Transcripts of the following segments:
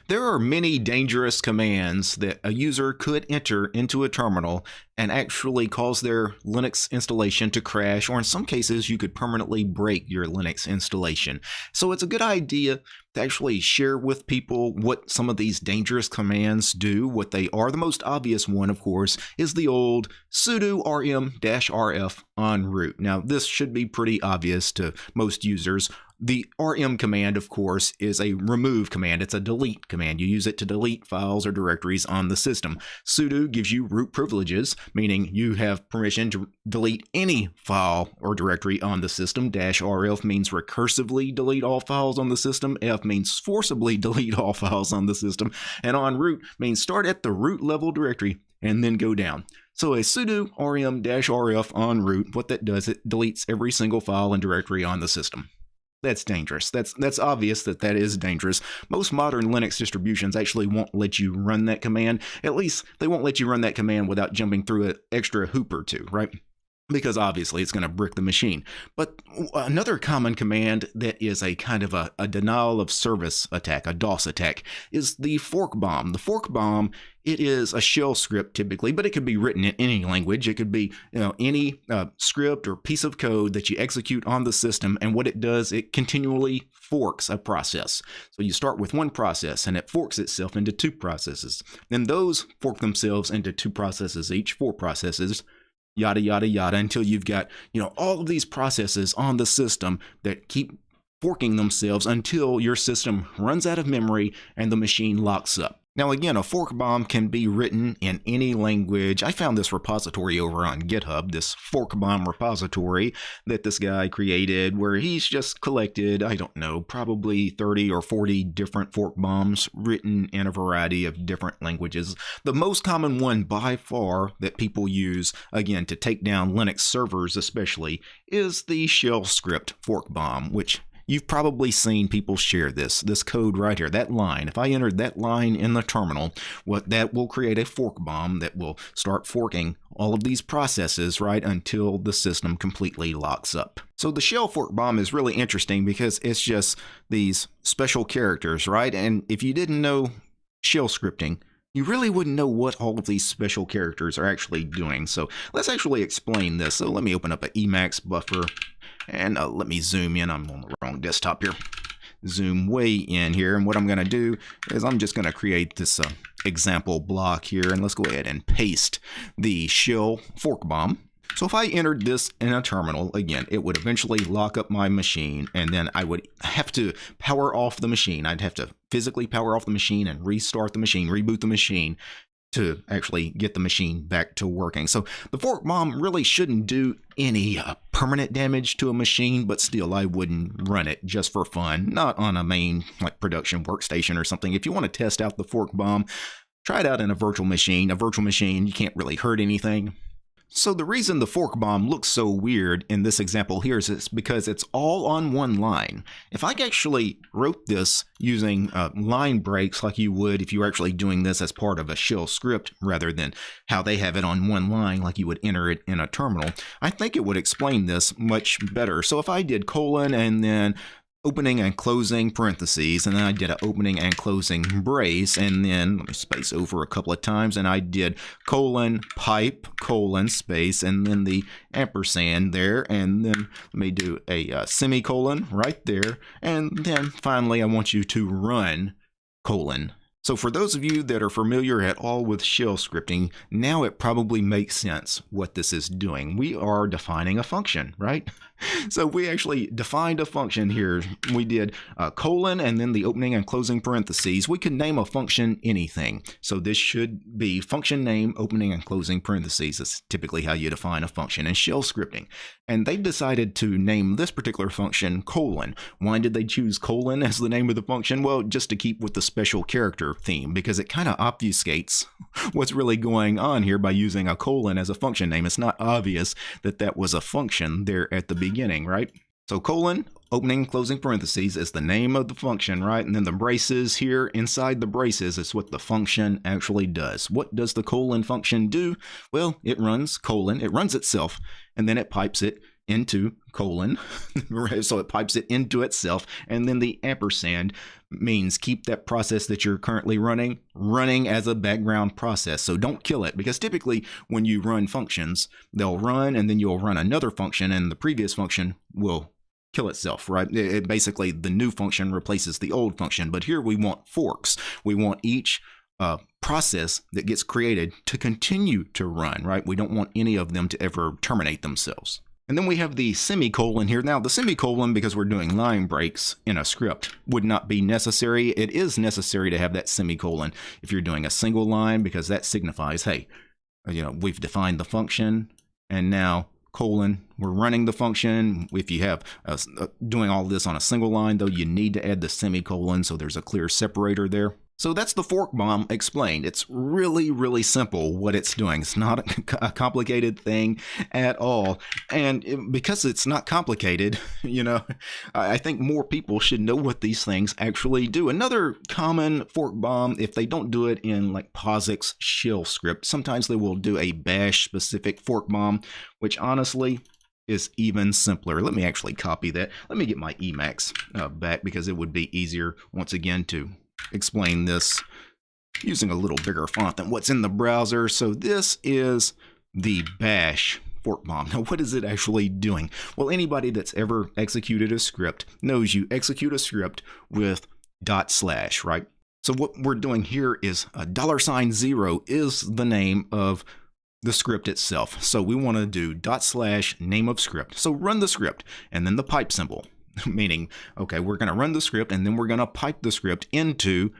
There are many dangerous commands that a user could enter into a terminal and actually cause their Linux installation to crash, or in some cases, you could permanently break your Linux installation. So it's a good idea to actually share with people what some of these dangerous commands do, what they are. The most obvious one, of course, is the old sudo rm-rf on root. Now, this should be pretty obvious to most users. The rm command, of course, is a remove command. It's a delete command. You use it to delete files or directories on the system. Sudo gives you root privileges, meaning you have permission to delete any file or directory on the system. -rf means recursively delete all files on the system. F means forcibly delete all files on the system. And on root means start at the root level directory and then go down. So a sudo rm-rf on root, what that does, it deletes every single file and directory on the system. That's dangerous. That's obvious that is dangerous. Most modern Linux distributions actually won't let you run that command. At least they won't let you run that command without jumping through an extra hoop or two, right? Because obviously it's going to brick the machine. But another common command that is a kind of a denial of service attack, a DOS attack, is the fork bomb. The fork bomb, it is a shell script typically, but it could be written in any language. It could be any script or piece of code that you execute on the system, and what it does, it continually forks a process. So you start with one process and it forks itself into two processes. Then those fork themselves into two processes each, four processes, yada, yada, yada, until you've got, all of these processes on the system that keep forking themselves until your system runs out of memory and the machine locks up. Now, again, a fork bomb can be written in any language. I found this repository over on GitHub, this fork bomb repository that this guy created, where he's just collected, I don't know, probably 30 or 40 different fork bombs written in a variety of different languages. The most common one by far that people use, again, to take down Linux servers especially, is the shell script fork bomb, which you've probably seen people share this code right here, that line. If I entered that line in the terminal, that will create a fork bomb that will start forking all of these processes, right, until the system completely locks up. So the shell fork bomb is really interesting because it's just these special characters, right? And if you didn't know shell scripting, you really wouldn't know what all of these special characters are actually doing. So let's actually explain this. So let me open up an Emacs buffer. And let me zoom in. I'm on the wrong desktop here. Zoom way in here. And what I'm going to do is I'm just going to create this example block here. And let's go ahead and paste the shell fork bomb. So if I entered this in a terminal, again, it would eventually lock up my machine. And then I would have to power off the machine. I'd have to physically power off the machine and restart the machine, reboot the machine, to actually get the machine back to working. So the fork bomb really shouldn't do any permanent damage to a machine, but still I wouldn't run it just for fun, not on a main production workstation or something. If you want to test out the fork bomb, try it out in a virtual machine. A virtual machine, you can't really hurt anything. So the reason the fork bomb looks so weird in this example here is because it's all on one line. If I actually wrote this using line breaks like you would if you were actually doing this as part of a shell script rather than how they have it on one line like you would enter it in a terminal, I think it would explain this much better. So if I did colon and then opening and closing parentheses, and then I did an opening and closing brace, and then let me space over a couple of times, and I did colon pipe colon space, and then the ampersand there, and then let me do a semicolon right there, and then finally I want you to run colon. So for those of you that are familiar at all with shell scripting, now it probably makes sense what this is doing. We are defining a function, right? So we actually defined a function here. We did colon and then the opening and closing parentheses. We could name a function anything. So this should be function name, opening and closing parentheses. That's typically how you define a function in shell scripting. And they decided to name this particular function colon. Why did they choose colon as the name of the function? Well, just to keep with the special character theme, because it kind of obfuscates what's really going on here by using a colon as a function name. It's not obvious that that was a function there at the beginning, right? So colon, opening, closing parentheses is the name of the function, right? And then the braces here inside the braces is what the function actually does. What does the colon function do? Well, it runs colon, it runs itself, and then it pipes it into colon, so it pipes it into itself, and then the ampersand means keep that process that you're currently running as a background process. So don't kill it, because typically when you run functions, they'll run and then you'll run another function and the previous function will kill itself, right? It basically, the new function replaces the old function. But here we want forks. We want each process that gets created to continue to run, right? We don't want any of them to ever terminate themselves. And then we have the semicolon here. Now, the semicolon, because we're doing line breaks in a script, would not be necessary. It is necessary to have that semicolon if you're doing a single line, because that signifies, hey, we've defined the function, and now colon, we're running the function. If you have doing all this on a single line, though, you need to add the semicolon so there's a clear separator there. So that's the fork bomb explained. It's really, really simple what it's doing. It's not a complicated thing at all. And because it's not complicated, I think more people should know what these things actually do. Another common fork bomb, if they don't do it in like POSIX shell script, sometimes they will do a bash specific fork bomb, which honestly is even simpler. Let me actually copy that. Let me get my Emacs back, because it would be easier once again to explain this using a little bigger font than what's in the browser. So this is the bash fork bomb. Now, what is it actually doing? Well, anybody that's ever executed a script knows you execute a script with /, right? So what we're doing here is $0 is the name of the script itself. So we want to do / name of script. So run the script and then the pipe symbol. Meaning, okay, we're going to run the script and then we're going to pipe the script into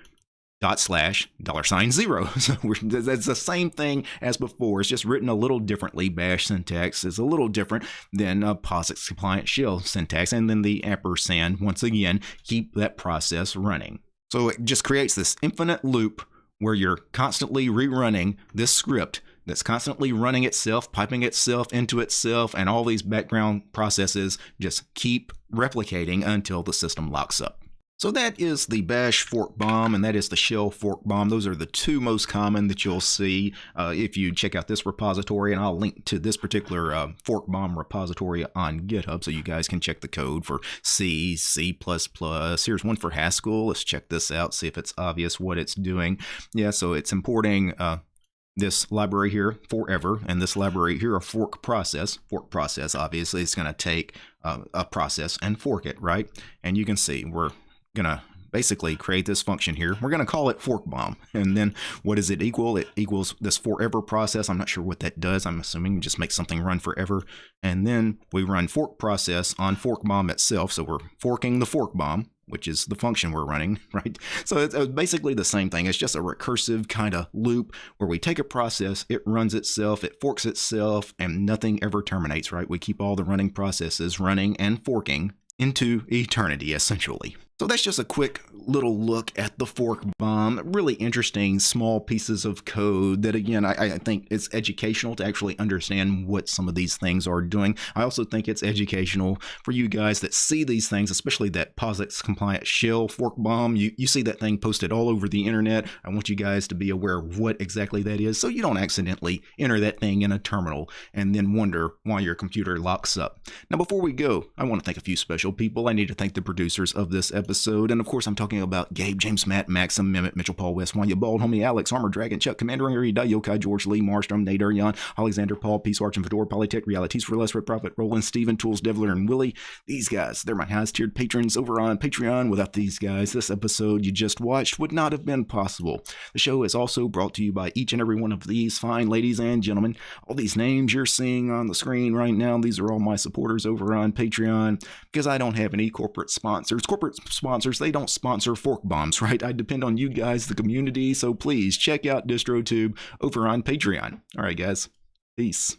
/$0. So that's the same thing as before. It's just written a little differently. Bash syntax is a little different than POSIX compliant shell syntax. And then the ampersand, once again, keep that process running. So it just creates this infinite loop where you're constantly rerunning this script that's constantly running itself, piping itself into itself, and all these background processes just keep replicating until the system locks up. So that is the bash fork bomb, and that is the shell fork bomb. Those are the two most common that you'll see if you check out this repository, and I'll link to this particular fork bomb repository on GitHub so you guys can check the code for C, C++. Here's one for Haskell. Let's check this out, see if it's obvious what it's doing. Yeah, so it's importing this library here, forever, and this library here, a fork process. Fork process, obviously, it's going to take a process and fork it, right? And you can see we're going to basically create this function here. We're going to call it fork bomb. And then what does it equal? It equals this forever process. I'm not sure what that does. I'm assuming it just makes something run forever. And then we run fork process on fork bomb itself. So we're forking the fork bomb, which is the function we're running, right? So it's basically the same thing. It's just a recursive kind of loop where we take a process, it runs itself, it forks itself, and nothing ever terminates, right? We keep all the running processes running and forking into eternity, essentially. So that's just a quick little look at the fork bomb. Really interesting small pieces of code that, again, I think it's educational to actually understand what some of these things are doing. I also think it's educational for you guys that see these things, especially that POSIX compliant shell fork bomb. You see that thing posted all over the internet. I want you guys to be aware of what exactly that is so you don't accidentally enter that thing in a terminal and then wonder why your computer locks up. Now, before we go, I want to thank a few special people. I need to thank the producers of this episode. And of course, I'm talking about Gabe, James, Matt, Maxim, Mehmet, Mitchell, Paul, West, Wanya, Bald, Homie, Alex, Armor, Dragon, Chuck, Commander, Ari, Yokai, George, Lee, Marstrom, Nate, Jan, Alexander, Paul, Peace, Arch, and Fedora, Polytech, Realities for Less, Red Prophet, Roland, Steven, Tools, Devler, and Willie. These guys, they're my highest tiered patrons over on Patreon. Without these guys, this episode you just watched would not have been possible. The show is also brought to you by each and every one of these fine ladies and gentlemen. All these names you're seeing on the screen right now, these are all my supporters over on Patreon, because I don't have any corporate sponsors. Corporate sponsors, they don't sponsor fork bombs, right? I depend on you guys, the community, so please check out DistroTube over on Patreon. All right, guys. Peace.